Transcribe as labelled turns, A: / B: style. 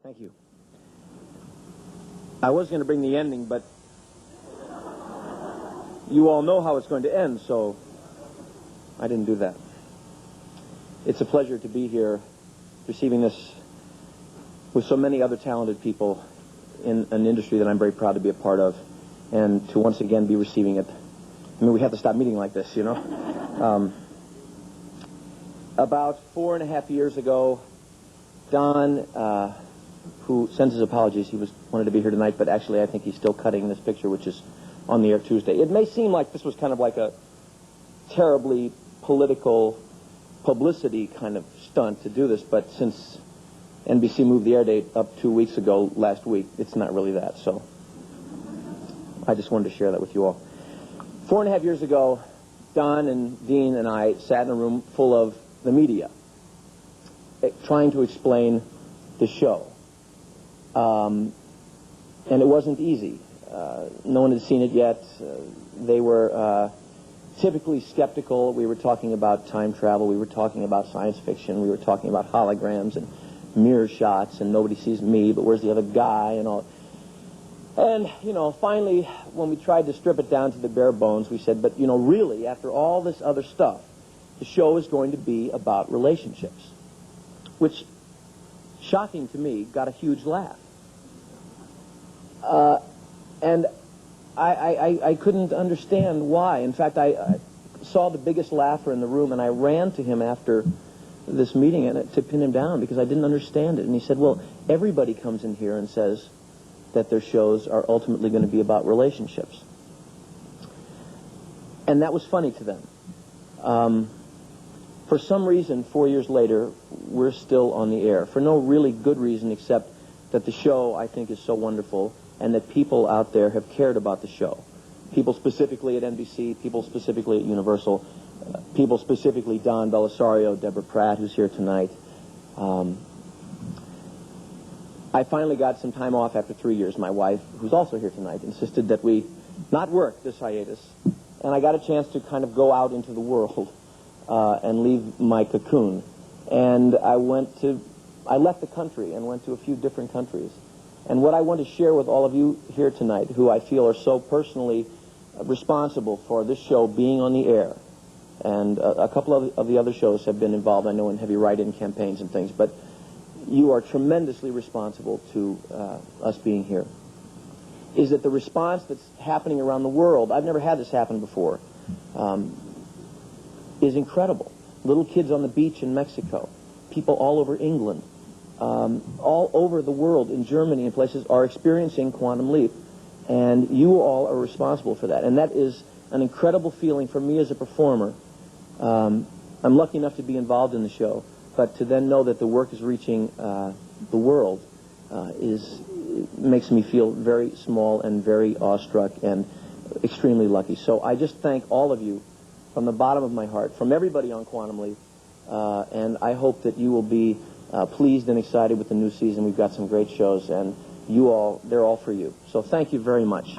A: Thank you. I was going to bring the ending, but you all know how it's going to end, so I didn't do that. It's a pleasure to be here receiving this with so many other talented people in an industry that I'm very proud to be a part of, and to once again be receiving it. I mean, we have to stop meeting like this, you know? About 4.5 years ago, Don, who sends his apologies, he wanted to be here tonight, but actually I think he's still cutting this picture, which is on the air Tuesday. It may seem like this was kind of like a terribly political publicity kind of stunt to do this, but since NBC moved the air date up 2 weeks ago, last week, it's not really that, so I just wanted to share that with you all. 4.5 years ago, Don and Dean and I sat in a room full of the media, trying to explain the show. And it wasn't easy. No one had seen it yet. They were typically skeptical. We were talking about time travel. We were talking about science fiction. We were talking about holograms and mirror shots, and nobody sees me, but where's the other guy, and all. And, you know, finally, when we tried to strip it down to the bare bones, we said, but, you know, really, after all this other stuff, the show is going to be about relationships, which, shocking to me, got a huge laugh. And I couldn't understand why. In fact, I saw the biggest laugher in the room, and I ran to him after this meeting to pin him down because I didn't understand it. And he said, well, everybody comes in here and says that their shows are ultimately going to be about relationships. And that was funny to them. For some reason, 4 years later, we're still on the air. For no really good reason except that the show, I think, is so wonderful and that people out there have cared about the show. People specifically at NBC, people specifically at Universal, people specifically Don Belisario, Deborah Pratt, who's here tonight. I finally got some time off after 3 years. My wife, who's also here tonight, insisted that we not work this hiatus. And I got a chance to kind of go out into the world and leave my cocoon. And I left the country and went to a few different countries. And what I want to share with all of you here tonight, who I feel are so personally responsible for this show being on the air, and a couple of the other shows have been involved, I know, in heavy write-in campaigns and things, but you are tremendously responsible to us being here, is that the response that's happening around the world, I've never had this happen before, is incredible. Little kids on the beach in Mexico, people all over England, all over the world, in Germany and places, are experiencing Quantum Leap, and you all are responsible for that. And that is an incredible feeling for me as a performer. I'm lucky enough to be involved in the show, but to then know that the work is reaching the world makes me feel very small and very awestruck and extremely lucky. So I just thank all of you from the bottom of my heart, from everybody on Quantum Leap, and I hope that you will be pleased and excited with the new season. We've got some great shows, and they're all for you. So thank you very much.